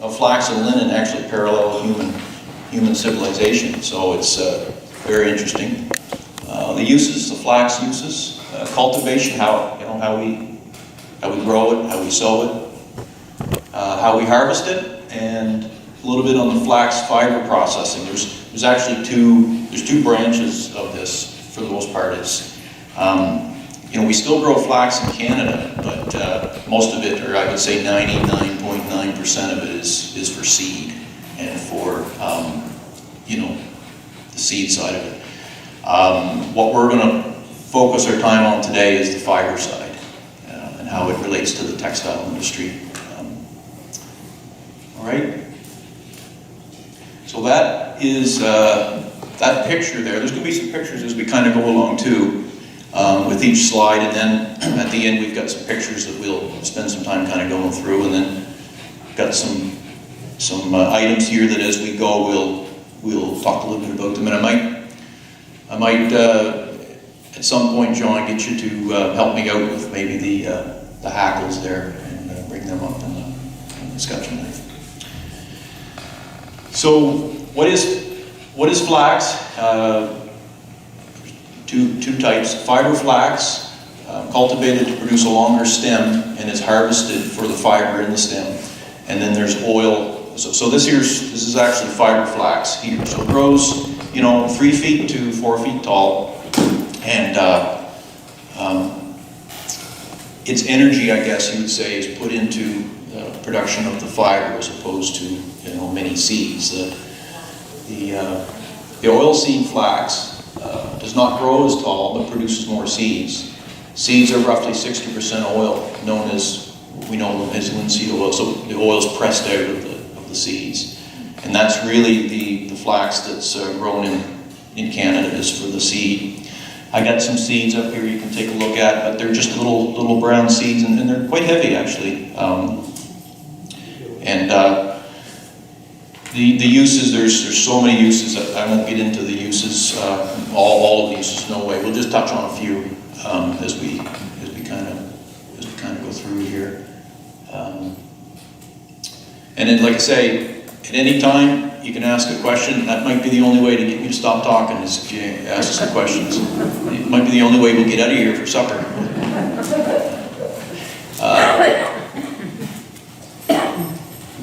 of flax and linen actually parallel human civilization, so it's very interesting. The uses, the flax uses, cultivation, how we grow it, how we sow it, how we harvest it, and a little bit on the flax fiber processing. There's actually two branches of this for the most part. It's we still grow flax in Canada, but most of it, or I would say 99.9% of it is for seed and for the seed side of it. What we're going to focus our time on today is the fiber side and how it relates to the textile industry. All right. So that is that picture there. There's going to be some pictures as we kind of go along too. With each slide, and then at the end we've got some pictures that we'll spend some time kind of going through, and then got some items here that as we go we'll talk a little bit about them. And I might at some point, John, get you to help me out with maybe the hackles there and bring them up in the discussion. So what is flax? Two types. Fiber flax, cultivated to produce a longer stem and is harvested for the fiber in the stem. And then there's oil. So this is actually fiber flax here. So it grows, 3 feet to 4 feet tall, and its energy, I guess you would say, is put into the production of the fiber as opposed to many seeds. The oilseed flax does not grow as tall, but produces more seeds. Seeds are roughly 60% oil, known as linseed oil. So the oil is pressed out of the seeds, and that's really the flax that's grown in Canada is for the seed. I got some seeds up here you can take a look at, but they're just little brown seeds, and they're quite heavy actually. The uses, there's so many uses. I won't get into the uses, all of the uses, no way. We'll just touch on a few as we kind of go through here. And then, like I say, at any time you can ask a question. That might be the only way to get me to stop talking is if you ask some questions. It might be the only way we'll get out of here for supper.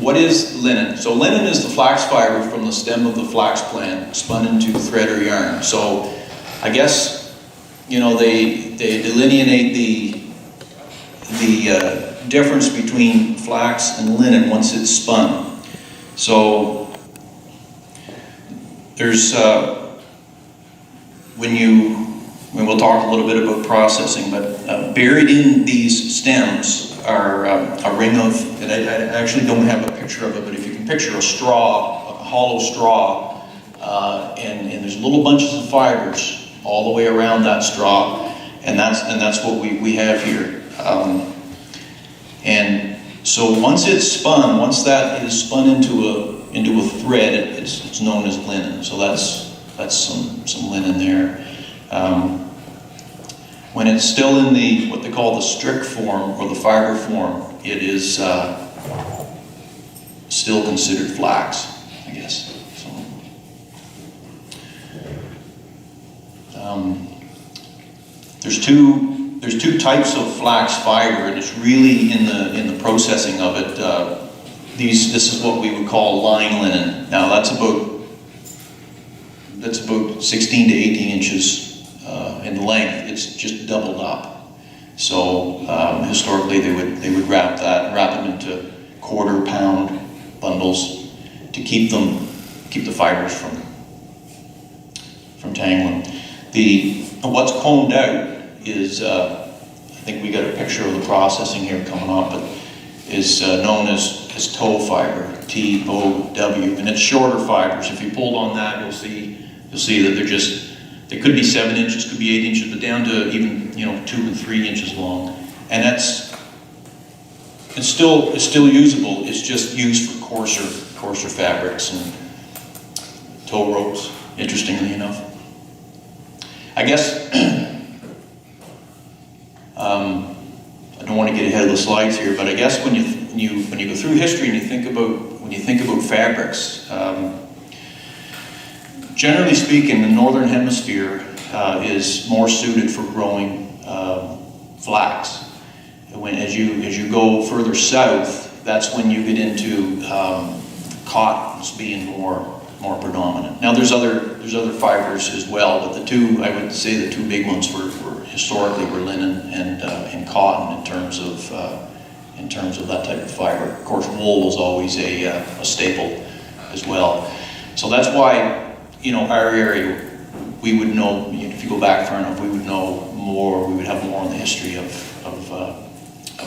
What is linen? So linen is the flax fiber from the stem of the flax plant spun into thread or yarn. So I guess, they delineate the difference between flax and linen once it's spun. So there's, when we'll talk a little bit about processing, but buried in these stems are a ring of, and I actually don't have a picture of it, but if you can picture a straw, a hollow straw, and there's little bunches of fibers all the way around that straw, and that's what we have here. And so once that is spun into a thread, it's known as linen. So that's some linen there. When it's still in what they call the strict form or the fiber form, it is still considered flax, I guess. So there's two types of flax fiber, and it's really in the processing of it. This is what we would call line linen. Now that's about 16 to 18 inches. In length. It's just doubled up. So historically they would wrap them into quarter-pound bundles to keep the fibers from tangling. What's combed out is I think we got a picture of the processing here coming up, but is known as tow fiber, T-O-W, and it's shorter fibers. If you pulled on that, you'll see that they could be 7 inches, could be 8 inches, but down to even 2 and 3 inches long, and it's still usable. It's just used for coarser fabrics and tow ropes. Interestingly enough, I guess I don't don't want to get ahead of the slides here, but I guess when you go through history and you think about fabrics, generally speaking, the northern hemisphere is more suited for growing flax. As you go further south, that's when you get into cottons being more predominant. Now there's other fibers as well, but I would say the two big ones were historically linen and cotton in terms of that type of fiber. Of course, wool was always a staple as well. So that's why, our area, we would know, if you go back far enough, we would know more, we would have more on the history of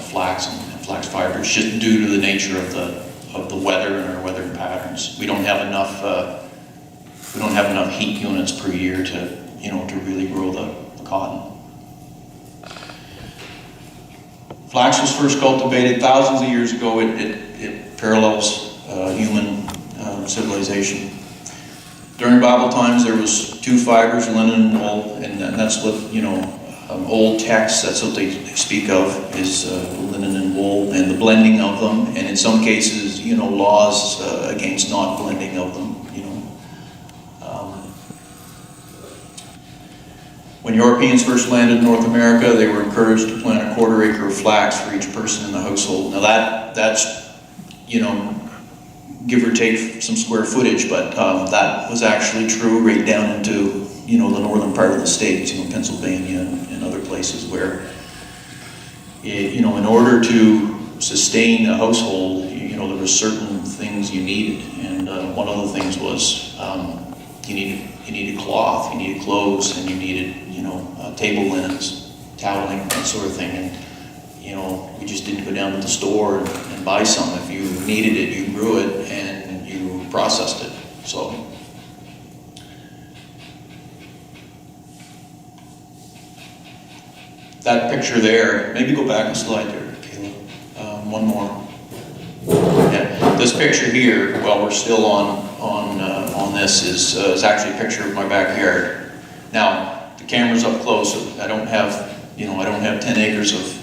flax and flax fibers, just due to the nature of the weather and our weather patterns. We don't have enough heat units per year to really grow the cotton. Flax was first cultivated thousands of years ago. It parallels human civilization. During Bible times, there was two fibers, linen and wool, and that's what, old texts, that's what they speak of, is linen and wool, and the blending of them, and in some cases, laws against not blending of them, When Europeans first landed in North America, they were encouraged to plant a 1/4 acre of flax for each person in the household. Now that's, give or take some square footage, but that was actually true right down into, the northern part of the states, Pennsylvania and other places where, in order to sustain a household, there were certain things you needed, and one of the things was you needed cloth, you needed clothes, and you needed, table linens, toweling, that sort of thing. And, we just didn't go down to the store and buy some. If you needed it, you grew it and you processed it. So, that picture there, maybe go back a slide there, Caleb. One more. Yeah. This picture here, while we're still on this, is actually a picture of my backyard. Now, the camera's up close, so I don't have 10 acres of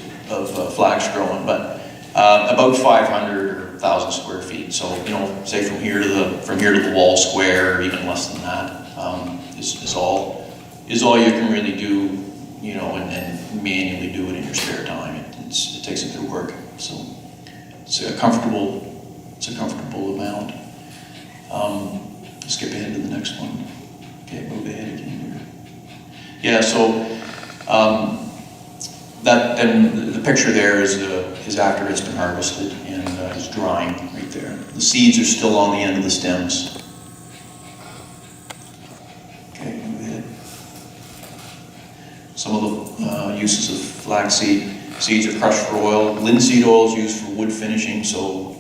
flax growing, but about 500 or 1,000 square feet. So, say from here to the wall square, or even less than that, is all you can really do, and manually do it in your spare time. It takes a bit of work. So it's a comfortable amount. Skip ahead to the next one. Okay, move ahead again here. Yeah, so then the picture there is after it's been harvested and is drying right there. The seeds are still on the end of the stems. Okay, move ahead. Some of the uses of flaxseed. Seeds are crushed for oil. Linseed oil is used for wood finishing, so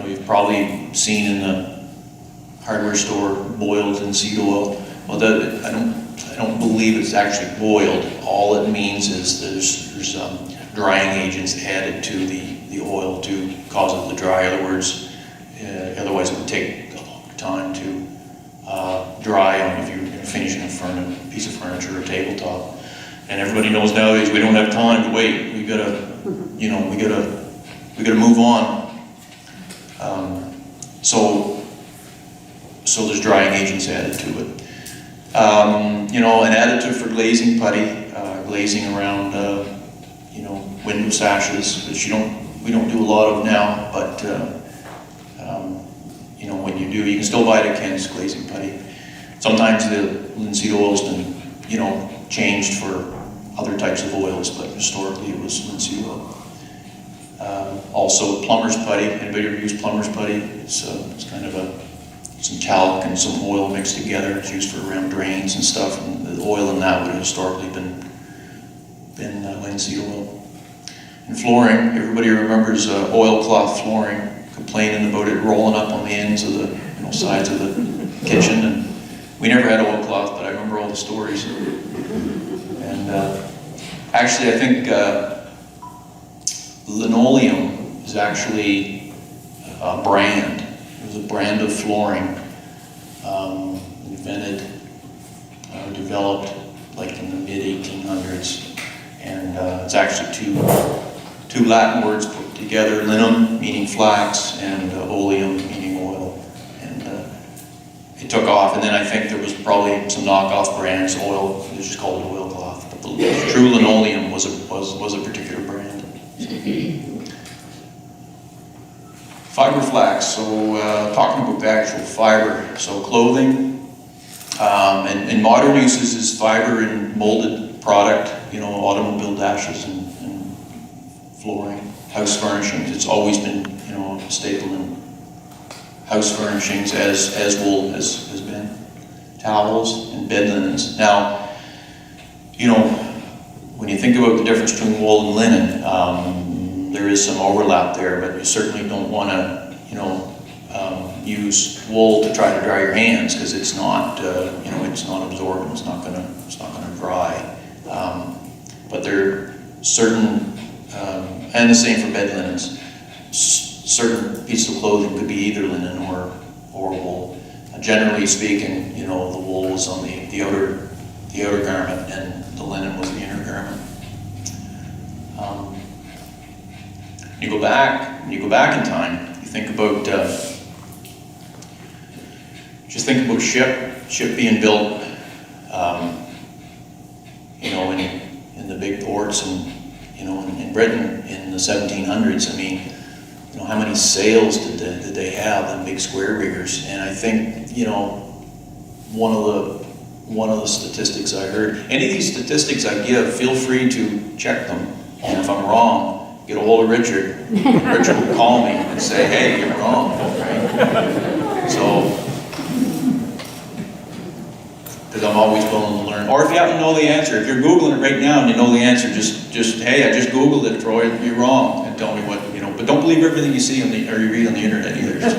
you've probably seen in the hardware store boiled linseed oil. Well, I don't believe it's actually boiled. All it means is there's drying agents added to the oil to cause it to dry. In other words, otherwise it would take a long time to dry if you're finishing a piece of furniture or a tabletop. And everybody knows nowadays we don't have time to wait. We gotta move on. So there's drying agents added to it. An additive for glazing putty, glazing around, window sashes, which we don't do a lot of now, but when you do, you can still buy it at Ken's glazing putty. Sometimes the linseed oil's been, changed for other types of oils, but historically it was linseed oil. Also plumber's putty. Anybody ever use plumber's putty? It's kind of some talc and some oil mixed together. It's used for around drains and stuff, and the oil in that would have historically been linseed oil. And flooring, everybody remembers oilcloth flooring, complaining about it rolling up on the ends of the sides of the kitchen. And we never had oilcloth, but I remember all the stories. And actually, I think linoleum is actually a brand. It was a brand of flooring invented, developed like in the mid-1800s, and it's actually two two Latin words put together, linum meaning flax and oleum meaning oil. And it took off, and then I think there was probably some knockoff brands, oil, they just called it oilcloth. But the true linoleum was a particular brand. Fiber flax, so talking about the actual fiber, so clothing, and modern uses is fiber in molded product, you know, automobile dashes and flooring, house furnishings. It's always been, you know, a staple in house furnishings as wool has been. Towels and bed linens. Now, you know, when you think about the difference between wool and linen, there is some overlap there, but you certainly don't want to, you know, use wool to try to dry your hands, because it's not, you know, it's not absorbent. It's not gonna dry. But there are certain, and the same for bed linens. Certain pieces of clothing could be either linen or wool. Generally speaking, you know, the wool was on the outer garment, and the linen was the inner garment. You go back in time. You think about just think about ship being built. You know, in the big ports, and you know, in Britain in the 1700s. I mean, you know, how many sails did they have, them big square riggers? And I think, you know, one of the statistics I heard, any of these statistics I give, feel free to check them. And if I'm wrong, get a hold of Richard. Richard will call me and say, hey, you're wrong, right? So, because I'm always willing to learn. Or if you happen to know the answer, if you're Googling it right now and you know the answer, just hey, I just Googled it, Troy, you're wrong, and tell me what, you know. But don't believe everything you see or you read on the internet either. Just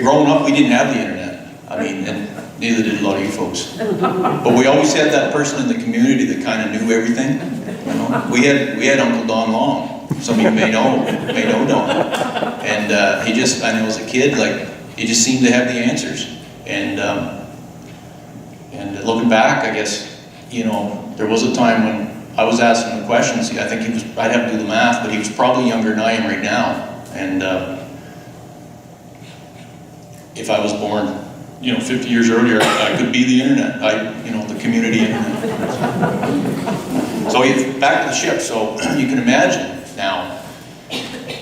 growing up, we didn't have the internet. I mean, and neither did a lot of you folks. But we always had that person in the community that kind of knew everything. You know? We had Uncle Don Long. Some of you may know Don. And he just, I know as a kid, like, he just seemed to have the answers. And looking back, I guess, you know, there was a time when I was asking him questions. I think I'd have to do the math, but he was probably younger than I am right now. And if I was born, you know, 50 years earlier, I could be the internet, you know, the community internet. So back to the ship. So you can imagine now,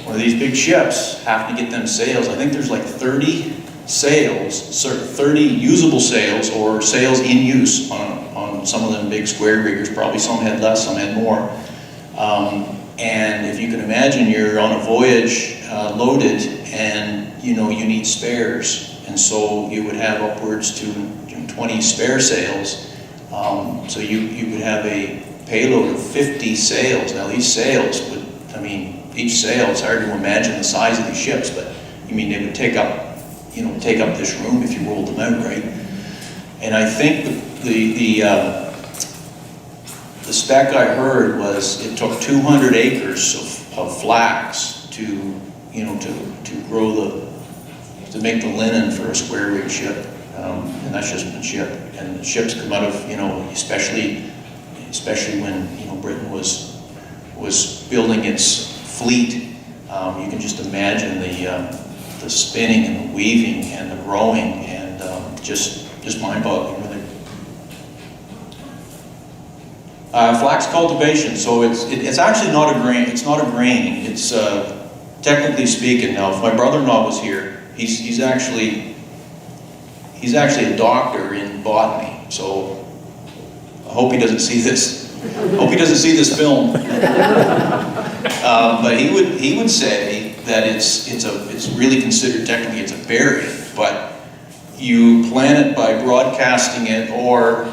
one of these big ships, having to get them sails. I think there's like 30 sails, 30 usable sails, or sails in use on some of them big square riggers. Probably some had less, some had more. And if you can imagine, you're on a voyage loaded, and you know you need spares, and so you would have upwards to 20 spare sails. So you would have a payload of 50 sails. Now these sails would, I mean, each sail, it's hard to imagine the size of these ships, but I mean, they would take up this room if you rolled them out, right? And I think the spec I heard was it took 200 acres of flax to grow to make the linen for a square rig ship, and that's just one ship. And the ships come out of, you know, especially when, you know, Britain was building its fleet. You can just imagine the spinning and the weaving and the growing, and just mind-boggling, really. Flax cultivation. So it's actually not a grain. It's not a grain. It's technically speaking. Now, if my brother-in-law was here, he's actually a doctor in botany. So I hope he doesn't see this. Hope he doesn't see this film. But he would say that it's really considered, technically it's a berry, but you plant it by broadcasting it or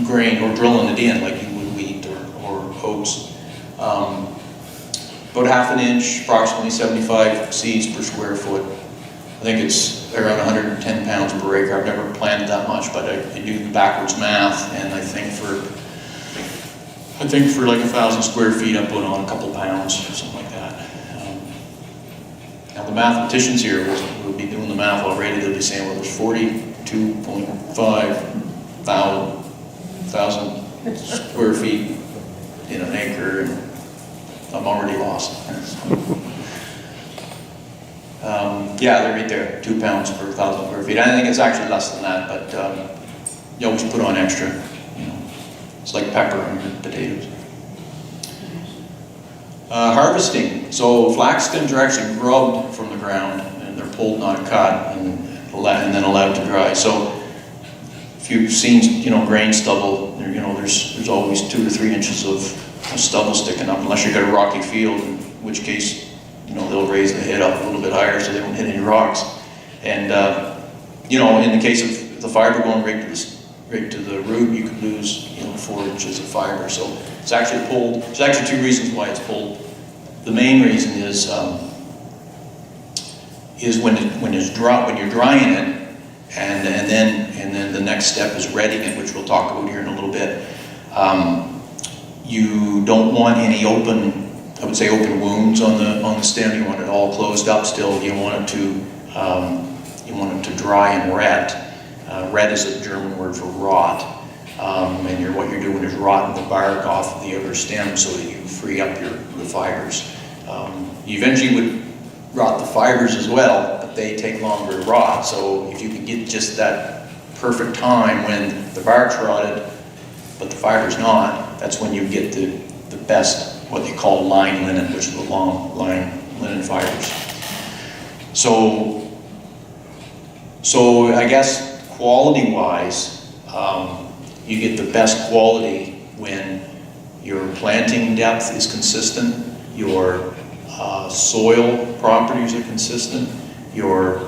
grain, or drilling it in like you would wheat or oats. About half an inch, approximately 75 seeds per square foot. I think it's around 110 pounds per acre. I've never planted that much, but I do backwards math, and I think for like 1,000 square feet, I put on a couple pounds or something like that. Now the mathematicians here will be doing the math already. They'll be saying, well, there's 42.5 thousand square feet in an acre, and I'm already lost. Yeah, they're right there, 2 pounds per 1,000 square feet. I think it's actually less than that, but you always put on extra. You know, it's like pepper on your potatoes. Harvesting. So flax stems are actually grubbed from the ground, and they're pulled, not cut, and then allowed to dry. So if you've seen, you know, grain stubble, you know, there's always 2 to 3 inches of stubble sticking up, unless you've got a rocky field, in which case, you know, they'll raise the head up a little bit higher so they don't hit any rocks. And you know, in the case of the fiber going right to the root, you could lose, you know, 4 inches of fiber. So it's actually pulled. There's actually 2 reasons why it's pulled. The main reason is when you're drying it, and then the next step is retting it, which we'll talk about here in a little bit. You don't want any open wounds on the stem. You want it all closed up still. You want it to dry and ret. Ret is a German word for rot. And what you're doing is rotting the bark off of the outer stem so that you free up the fibers. You eventually would rot the fibers as well, but they take longer to rot. So if you can get just that perfect time when the bark's rotted, but the fiber's not, that's when you get the best, what they call line linen, which are the long line linen fibers. So I guess quality-wise, you get the best quality when your planting depth is consistent, your soil properties are consistent, your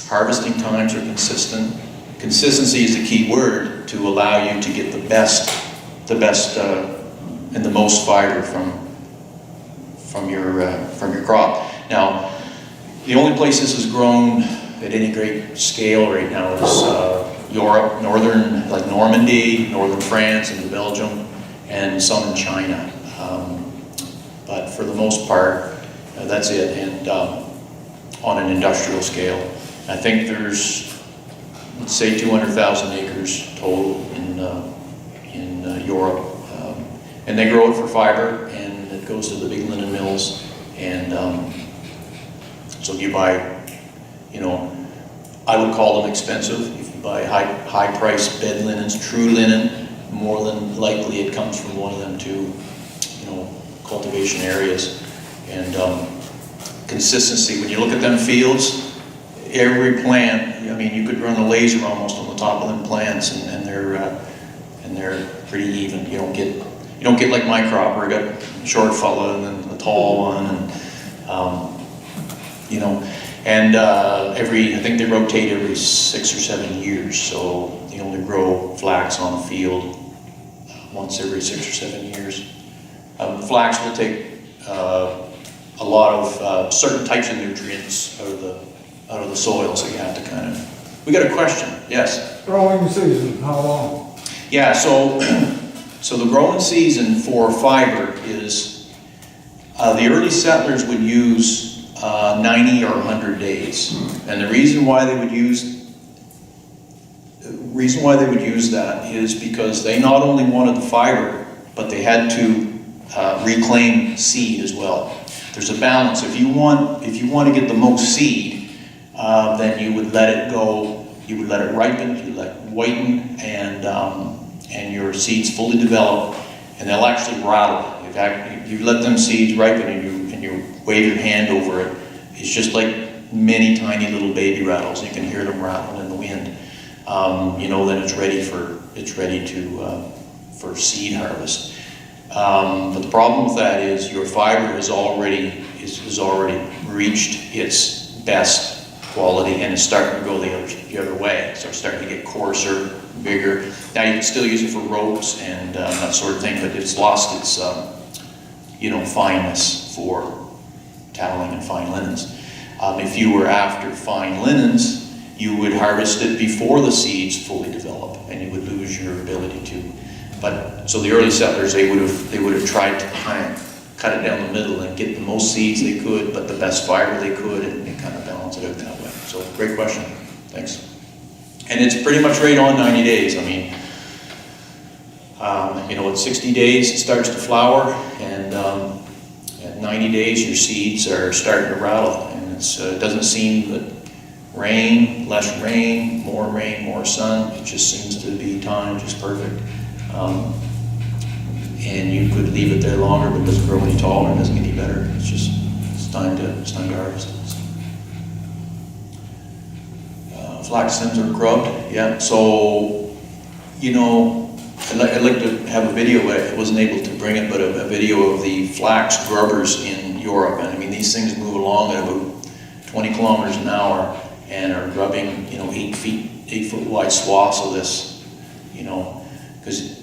harvesting times are consistent. Consistency is the key word to allow you to get the best and the most fiber from your crop. Now, the only place this is grown at any great scale right now is Europe, northern, like Normandy, northern France, and Belgium, and some in China. But for the most part, that's it, and on an industrial scale. I think there's, let's say, 200,000 acres total in Europe, and they grow it for fiber, and it goes to the big linen mills, and so if you buy, you know, I would call them expensive. If you buy high-priced bed linens, true linen, more than likely it comes from one of them 2, you know, cultivation areas. And consistency, when you look at them fields, every plant, I mean, you could run a laser almost on the top of them plants, and they're pretty even. You don't get like my crop where I got a short fella and then a tall one, and you know, and I think they rotate every 6 or 7 years, so they only grow flax on the field once every 6 or 7 years. Flax will take a lot of certain types of nutrients out of the soil, so you have to kind of. We got a question. Yes. Growing season, how long? Yeah. So the growing season for fiber is the early settlers would use 90 or 100 days, and the reason why they would use that is because they not only wanted the fiber, but they had to reclaim seed as well. There's a balance. If you want to get the most seed, then you would let it go. You would let it ripen. You let it whiten, and your seeds fully develop, and they'll actually rattle. You let them seeds ripen, and you wave your hand over it. It's just like many tiny little baby rattles. You can hear them rattling in the wind. You know that it's ready for seed harvest. But the problem with that is your fiber has already reached its best quality, and it's starting to go the other way. So it's starting to get coarser, bigger. Now you can still use it for ropes and that sort of thing, but it's lost its fineness for toweling and fine linens. If you were after fine linens, you would harvest it before the seeds fully develop, and you would lose your ability to. But so the early settlers, they would have tried to kind cut it down the middle and get the most seeds they could, but the best fiber they could, and kind of balance it out that way. So, great question. Thanks. And it's pretty much right on 90 days. I mean, you know, at 60 days it starts to flower, and at 90 days your seeds are starting to rattle. And it doesn't seem that rain, less rain, more sun. It just seems to be timed just perfect. And you could leave it there longer, but it doesn't grow any taller, it doesn't get any better. It's time to harvest. Flax stems are grubbed, yeah. So, you know, I'd like to have a video, but I wasn't able to bring it, but a video of the flax grubbers in Europe. And I mean, these things move along at about 20 kilometers an hour and are grubbing, you know, 8 foot wide swaths of this, you know, because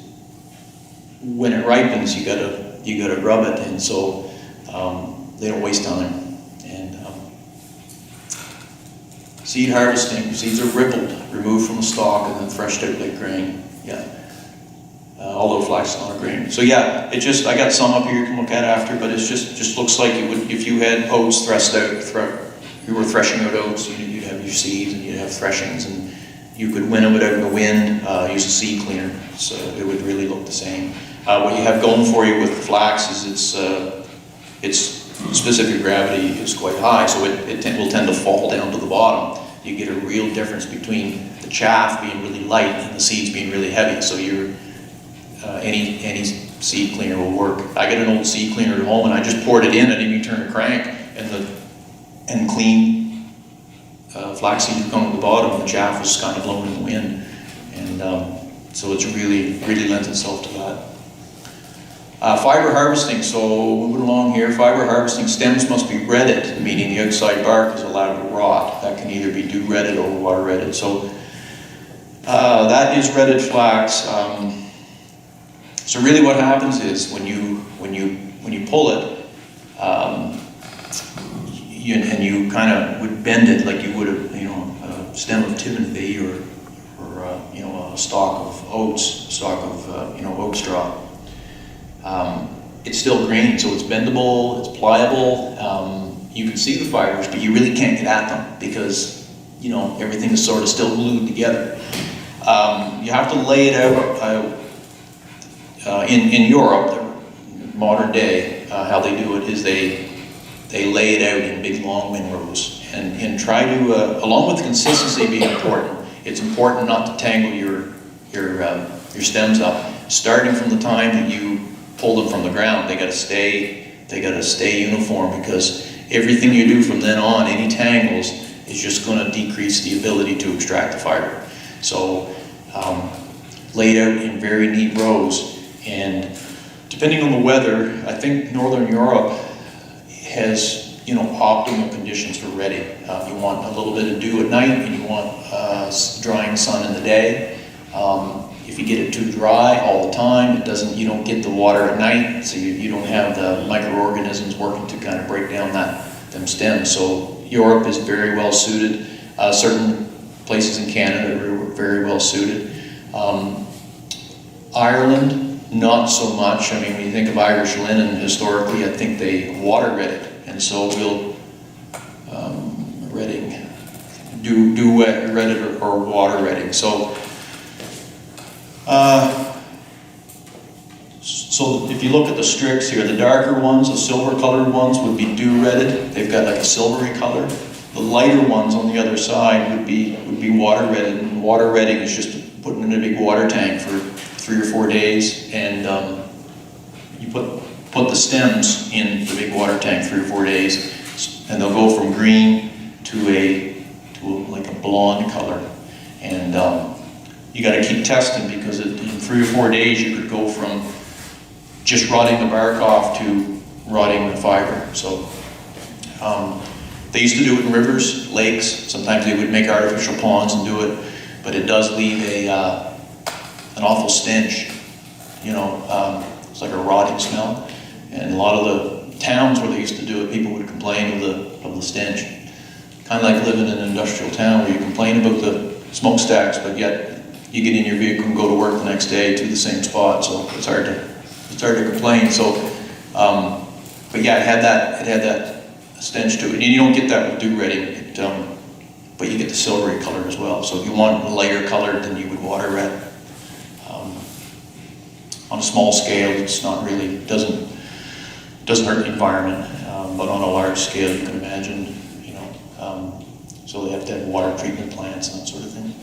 when it ripens, you gotta grub it, and so they don't waste time. And seed harvesting, seeds are rippled, removed from the stalk, and then threshed out like grain. Yeah, although flax is not a grain. So yeah, I got some up here you can look at after, but it just looks like you would if you had oats threshed out. You were threshing out oats, you'd have your seeds and you'd have threshings, and you could winnow it out in the wind, use a seed cleaner, so it would really look the same. What you have going for you with the flax is its specific gravity is quite high, so it will tend to fall down to the bottom. You get a real difference between the chaff being really light and the seeds being really heavy. So any seed cleaner will work. I got an old seed cleaner at home, and I just poured it in, and then you turn a crank, and clean flax seeds would come to the bottom, and the chaff was kind of blown in the wind, and so it's really lends itself to that. Fiber harvesting, so moving along here, fiber harvesting, stems must be redded, meaning the outside bark is allowed to rot. That can either be dew redded or water redded. So that is redded flax. So really what happens is when you pull it, and you kind of would bend it like you would a stem of timothy or a stalk of oats, oat straw. It's still green, so it's bendable, it's pliable. You can see the fibers, but you really can't get at them because everything is sort of still glued together. You have to lay it out. In Europe, modern day, how they do it is they lay it out in big long windrows and try to, along with consistency being important, it's important not to tangle your stems up. Starting from the time that you pull them from the ground, they got to stay uniform, because everything you do from then on, any tangles, is just going to decrease the ability to extract the fiber. So laid out in very neat rows, and depending on the weather, I think Northern Europe has optimal conditions for redding. You want a little bit of dew at night, and you want drying sun in the day. If you get it too dry all the time, you don't get the water at night, so you don't have the microorganisms working to kind of break down them stems. So Europe is very well suited. Certain places in Canada are very well suited. Ireland, not so much. I mean, when you think of Irish linen, historically, I think they water red it, and so we'll redding, do wet redded or water redding. So if you look at the strix here, the darker ones, the silver colored ones, would be dew redded. They've got like a silvery color. The lighter ones on the other side would be water redded. And water redding is just putting in a big water tank for 3 or 4 days, and you put the stems in the big water tank 3 or 4 days, and they'll go from green to like a blonde color. And you got to keep testing, because in 3 or 4 days you could go from just rotting the bark off to rotting the fiber. So they used to do it in rivers, lakes. Sometimes they would make artificial ponds and do it, but it does leave an awful stench. It's like a rotting smell. And a lot of the towns where they used to do it, people would complain of the stench. Kind of like living in an industrial town where you complain about the smokestacks, but yet you get in your vehicle and go to work the next day to the same spot. So it's hard to complain. So but yeah, it had that stench to it. And you don't get that with dew redding, but you get the silvery color as well. So if you want a lighter color, then you would water red. On a small scale, it's not really, doesn't hurt the environment, but on a large scale, you can imagine, you know, so they have to have water treatment plants and that sort of thing.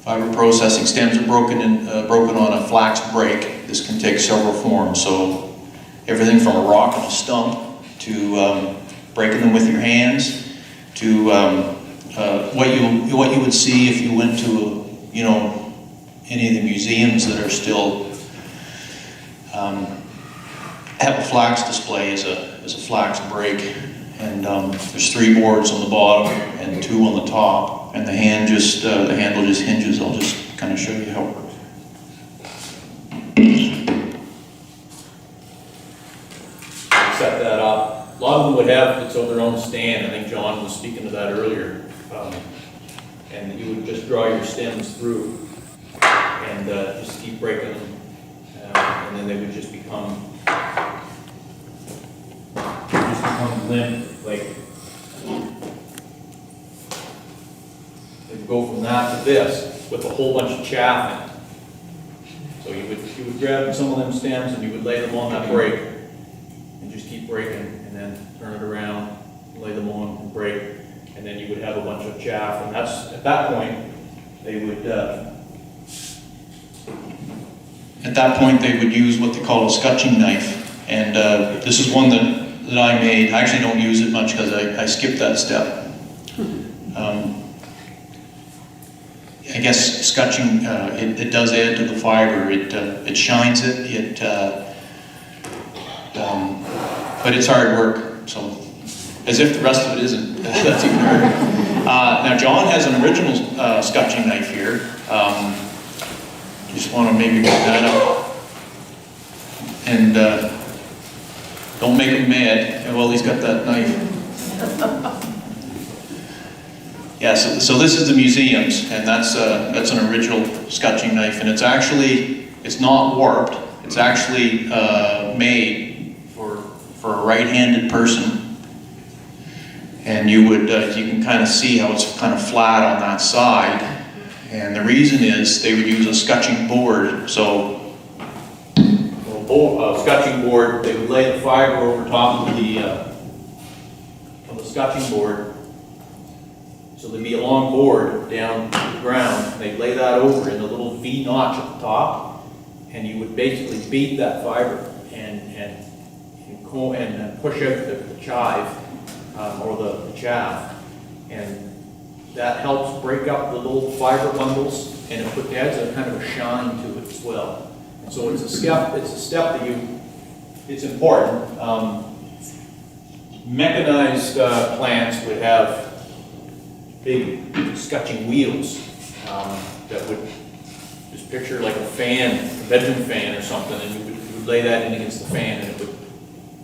Fiber processing stems are broken on a flax break. This can take several forms. So everything from a rock and a stump to breaking them with your hands to what you would see if you went to any of the museums that are still have a flax display as a flax break, and there's 3 boards on the bottom and 2 on the top, and the handle just hinges. I'll just kind of show you how it works. Set that up. A lot of them would have their own stand. I think John was speaking to that earlier. And you would just draw your stems through and just keep breaking them, and then they would just become limp. Like they'd go from that to this with a whole bunch of chaff in it. So you would grab some of them stems and you would lay them on that break and just keep breaking, and then turn it around, lay them on and break, and then you would have a bunch of chaff, and that's at that point they would. At that point, they would use what they call a scutching knife, and this is one that I made. I actually don't use it much because I skipped that step. I guess scutching, it does add to the fiber. It shines it. But it's hard work. So, as if the rest of it isn't. That's even harder. Now, John has an original scutching knife here. Just want to maybe pick that up. And don't make him mad. Well, he's got that knife. Yeah, so this is the museum's, and that's an original scutching knife, and it's not warped. It's actually made for a right-handed person. And you can kind of see how it's kind of flat on that side. And the reason is they would use a scutching board. So, Scutching board, they would lay the fiber over top of the scutching board. So there'd be a long board down to the ground. They'd lay that over in a little V notch at the top, and you would basically beat that fiber and push out the chive or the chaff, and that helps break up the little fiber bundles, and it adds a kind of a shine to it as well. And so it's a step that it's important. Mechanized plants would have big scutching wheels that would just picture like a fan, a bedroom fan or something, and you would lay that in against the fan, and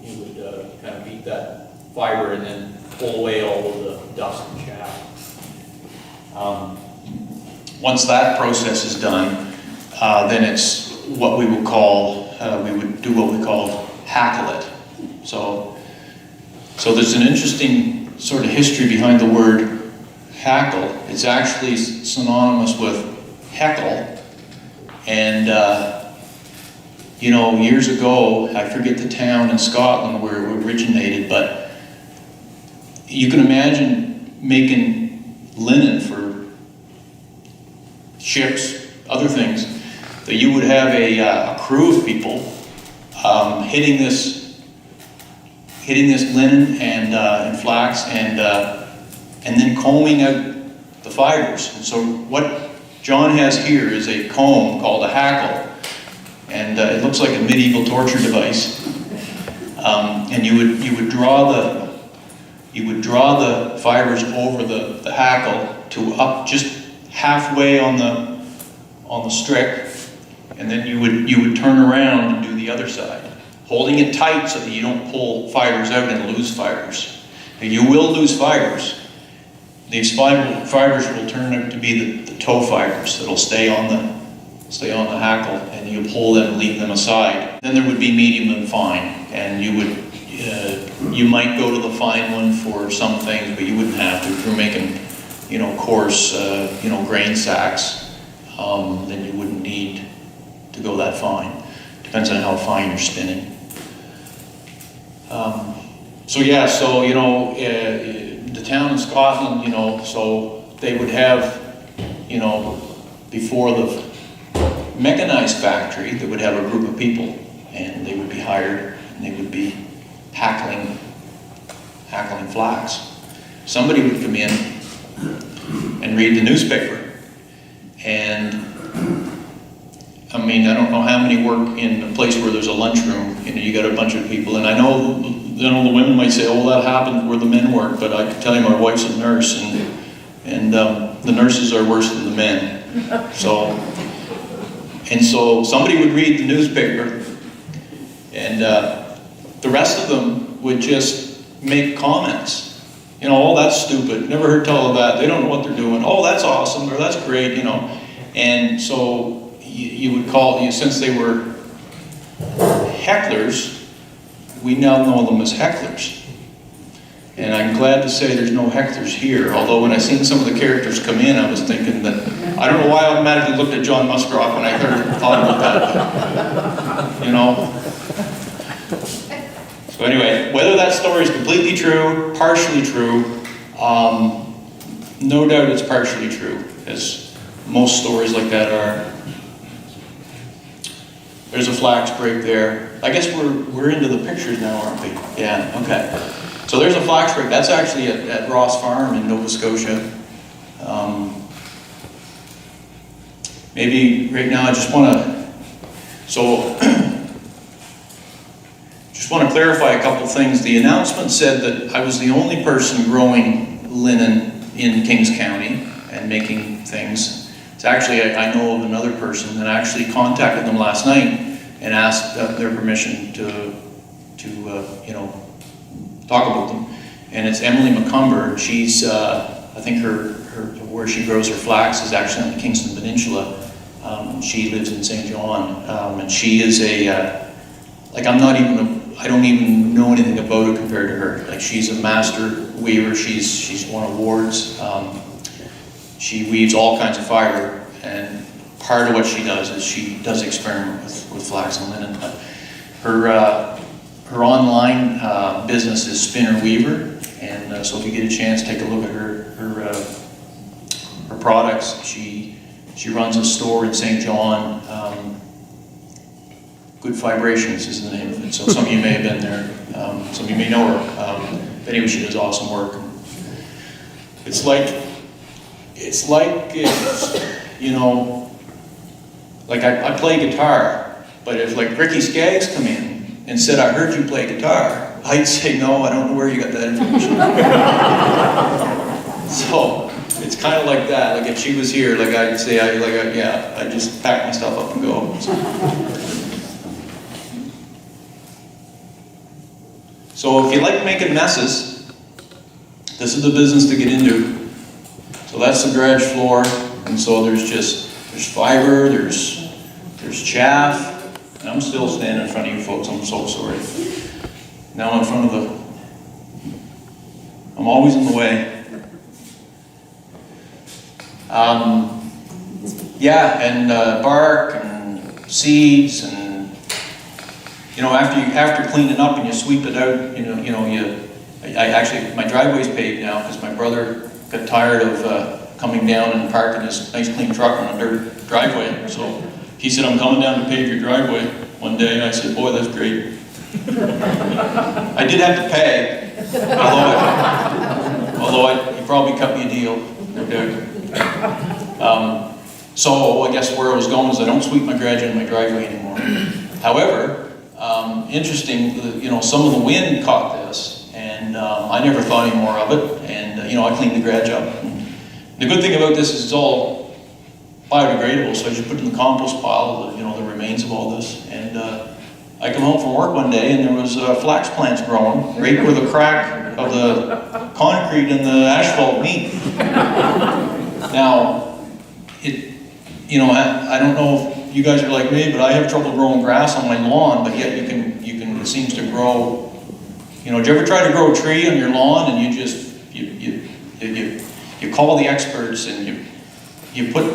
you would kind of beat that fiber and then pull away all of the dust and chaff. once that process is done, then it's what we would call, we would do what we call hackle it. So there's an interesting sort of history behind the word hackle. It's actually synonymous with heckle. And, you know, years ago, I forget the town in Scotland where it originated, but you can imagine making linen for ships, other things, that you would have a crew of people hitting this linen and flax and then combing out the fibers. And so what John has here is a comb called a hackle, and it looks like a medieval torture device. And you would draw the fibers over the hackle to up just halfway on the strick, and then you would turn around and do the other side, holding it tight so that you don't pull fibers out and lose fibers. And you will lose fibers. These fibers will turn out to be the tow fibers that'll stay on the hackle, and you pull them and leave them aside. Then there would be medium and fine, and you would, you might go to the fine one for some things, but you wouldn't have to. If you're making, coarse, grain sacks, then you wouldn't need to go that fine. Depends on how fine you're spinning. The town in Scotland, so they would have, before the mechanized factory, they would have a group of people, and they would be hired, and they would be hackling flax. Somebody would come in and read the newspaper, and I don't know how many work in a place where there's a lunchroom. You got a bunch of people, and I know, the women might say, "Oh, that happened where the men work," but I can tell you, my wife's a nurse, and the nurses are worse than the men. So somebody would read the newspaper, and the rest of them would just make comments. "Oh, that's stupid. Never heard tell of that. They don't know what they're doing. Oh, that's awesome," or "That's great," And so you would call, since they were hecklers, we now know them as hecklers. And I'm glad to say there's no hecklers here, although when I seen some of the characters come in, I was thinking that, I don't know why I automatically looked at John Musgrove when I thought about that, So anyway, whether that story is completely true, partially true, no doubt it's partially true, as most stories like that are. There's a flax break there. I guess we're into the pictures now, aren't we? Yeah, okay. So there's a flax break. That's actually at Ross Farm in Nova Scotia. Maybe right now I just want to clarify a couple things. The announcement said that I was the only person growing linen in Kings County and making things. It's actually, I know of another person that actually contacted them last night and asked their permission to talk about them. And it's Emily McCumber. She's, I think where she grows her flax is actually on the Kingston Peninsula. She lives in St. John, and she is I don't even know anything about her compared to her. Like, she's a master weaver. She's won awards. She weaves all kinds of fiber, and part of what she does is she does experiment with flax and linen. But her online business is Spinner Weaver, and so if you get a chance, take a look at her products. She runs a store in St. John. Good Vibrations is the name of it. So some of you may have been there. Some of you may know her. But anyway, she does awesome work. It's like I play guitar, but if like Ricky Skaggs come in and said, "I heard you play guitar," I'd say, "No, I don't know where you got that information." So it's kind of like that. Like if she was here, like I'd say, I'd just pack my stuff up and go. So if you like making messes, this is the business to get into. So that's the garage floor, and so there's fiber, there's chaff, and I'm still standing in front of you folks, I'm so sorry. Now I'm in front of I'm always in the way. Bark and seeds, and after cleaning up and you sweep it out, my driveway's paved now because my brother got tired of coming down and parking his nice clean truck on a dirt driveway. So he said, "I'm coming down to pave your driveway one day." And I said, "Boy, that's great." I did have to pay, although he probably cut me a deal, no doubt. So I guess where I was going is I don't sweep my garage in my driveway anymore. However, interesting, some of the wind caught this, and I never thought any more of it, and I cleaned the garage up. And the good thing about this is it's all biodegradable, so I just put it in the compost pile, the remains of all this, and I come home from work one day and there was flax plants growing right where the crack of the concrete and the asphalt meet. Now, I don't know if you guys are like me, but I have trouble growing grass on my lawn, but yet it seems to grow. You know, did you ever try to grow a tree on your lawn and you call the experts and you put,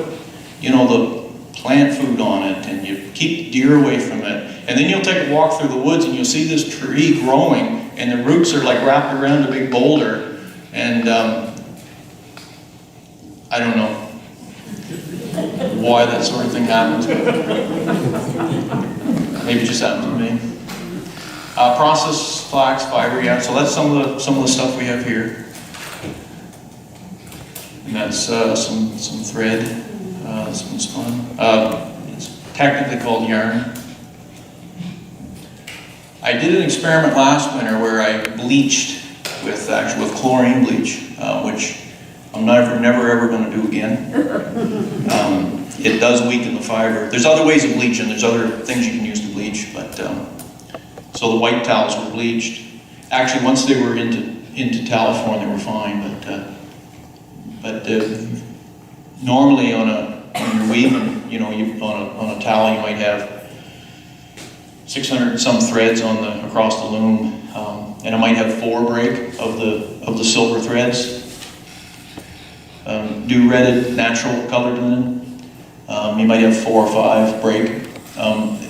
you know, the plant food on it and you keep deer away from it. And then you'll take a walk through the woods and you'll see this tree growing and the roots are like wrapped around a big boulder. And I don't know why that sort of thing happens, but maybe it just happens to me. Processed flax fiber, yeah. So that's some of the stuff we have here, and that's some thread, some spun. It's technically called yarn. I did an experiment last winter where I bleached with chlorine bleach, which I'm never ever going to do again. It does weaken the fiber. There's other ways of bleaching. There's other things you can use to bleach, but so the white towels were bleached. Actually, once they were into tallow form, they were fine. But normally when you're weaving, you know, on a towel you might have 600 and some threads across the loom, and it might have 4 break of the silver threads. Dew-retted, natural colored linen. You might have 4 or 5 break.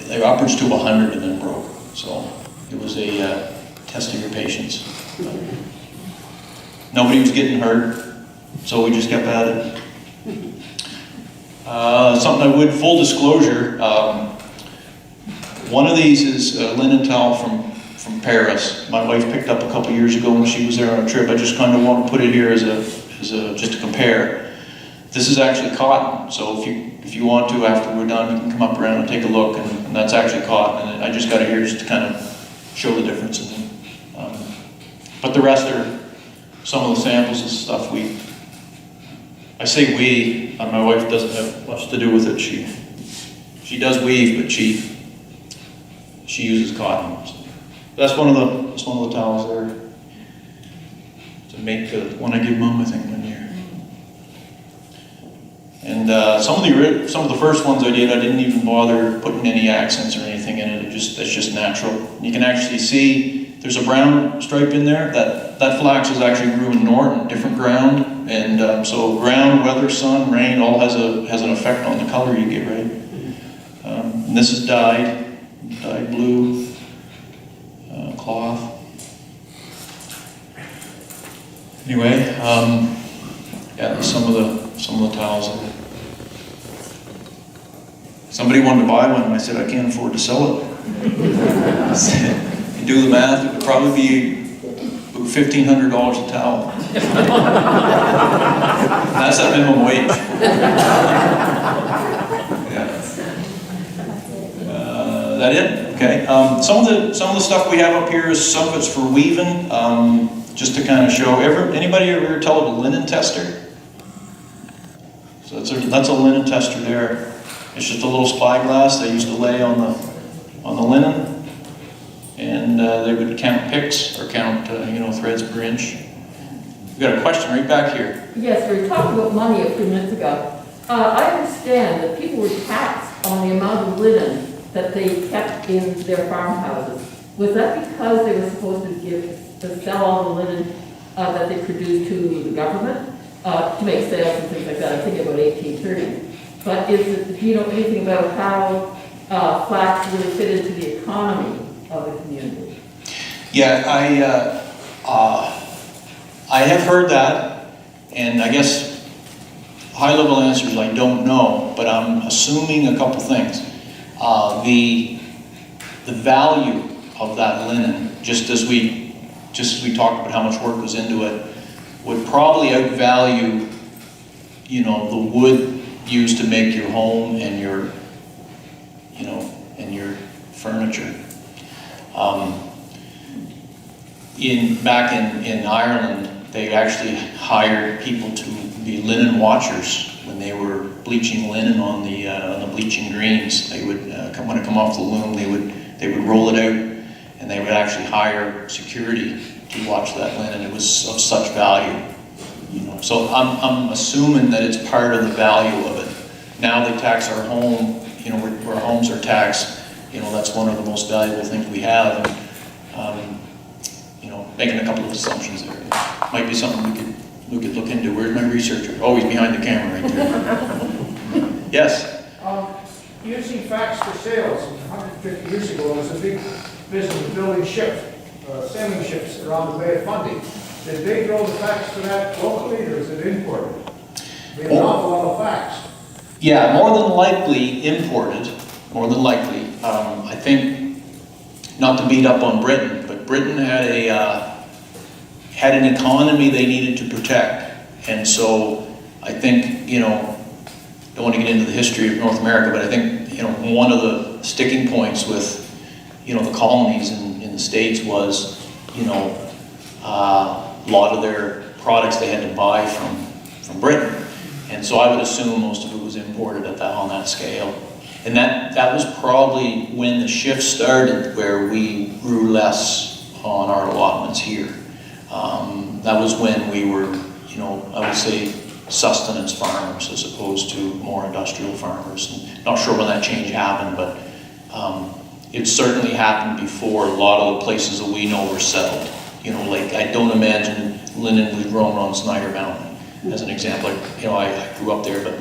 They were upwards to 100 and then broke. So it was a test of your patience. Nobody was getting hurt, so we just kept at it. Something I would, full disclosure, one of these is a linen towel from Paris. My wife picked up a couple years ago when she was there on a trip. I just kind of want to put it here as just to compare. This is actually cotton, so if you want to, after we're done, you can come up around and take a look, and that's actually cotton. And I just got it here just to kind of show the difference in them. But the rest are some of the samples and stuff I say we, my wife doesn't have much to do with it. She does weave, but she uses cotton. So that's one of the towels there. To make the one I gave Mom, I think, one year. And some of the first ones I did, I didn't even bother putting any accents or anything in it. It's just natural. You can actually see there's a brown stripe in there. That flax is actually grew in Norton, different ground, and so ground, weather, sun, rain, all has an effect on the color you get, right? And this is dyed blue cloth. Anyway, yeah, some of the towels. Somebody wanted to buy one, and I said I can't afford to sell it. I said, you do the math, it would probably be $1,500 a towel. That's at minimum wage. Yeah. Is that it? Okay. Some of the stuff we have up here is some of it's for weaving. Just to kind of show, anybody ever tell of a linen tester? So that's a linen tester there. It's just a little spyglass they used to lay on the linen, and they would count picks or count threads per inch. We've got a question right back here. Yes, we were talking about money a few minutes ago. I understand that people were taxed on the amount of linen that they kept in their farmhouses. Was that because they were supposed to sell all the linen that they produced to the government to make sales and things like that? I'm thinking about 1830. But do you know anything about how flax really fit into the economy of the community? Yeah, I have heard that, and I guess high-level answer is I don't know, but I'm assuming a couple things. The value of that linen, just as we talked about how much work goes into it, would probably outvalue, the wood used to make your home and your furniture. Back in Ireland, they actually hired people to be linen watchers when they were bleaching linen on the bleaching greens. They would when it come off the loom, they would roll it out, and they would actually hire security to watch that linen. It was of such value, So I'm assuming that it's part of the value of it. Now they tax our home, you know, where homes are taxed, you know, that's one of the most valuable things we have. And, you know, making a couple of assumptions there. Might be something we could look into. Where's my researcher? Oh, he's behind the camera right there. Yes? Using fax for sales, 150 years ago, it was a big business of building ships, sailing ships around the Bay of Fundy. Did they grow the fax for that locally, or is it imported? We have an awful lot of fax. Yeah, more than likely imported, more than likely. I think, not to beat up on Britain, but Britain had had an economy they needed to protect. And so I think, you know, don't want to get into the history of North America, but I think, you know, one of the sticking points with, you know, the colonies in the States was, you know, a lot of their products they had to buy from Britain. And so I would assume most of it was imported on that scale. And that was probably when the shift started, where we grew less on our allotments here. That was when we were, you know, I would say sustenance farmers as opposed to more industrial farmers. And not sure when that change happened, but it certainly happened before a lot of the places that we know were settled. You know, like I don't imagine linen was grown on Snyder Mountain, as an example. You know, I grew up there, but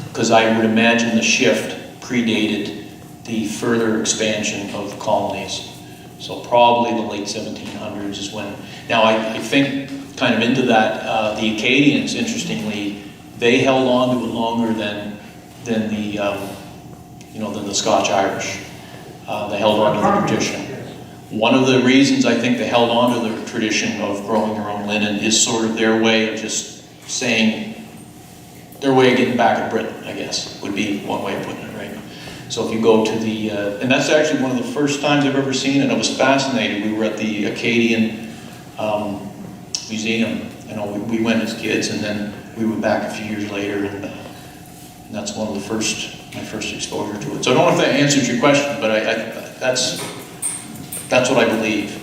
because I would imagine the shift predated the further expansion of the colonies. So probably the late 1700s is when. Now I think kind of into that, the Acadians, interestingly, they held on to it longer than the you know, than the Scotch Irish. They held on to the tradition. One of the reasons I think they held on to the tradition of growing their own linen is sort of their way of just saying, their way of getting back at Britain, I guess, would be one way of putting it, right? So if you go to the, and that's actually one of the first times I've ever seen it. I was fascinated. We were at the Acadian Museum. You know, we went as kids, and then we went back a few years later, and that's one of the my first exposure to it. So I don't know if that answers your question, but that's what I believe.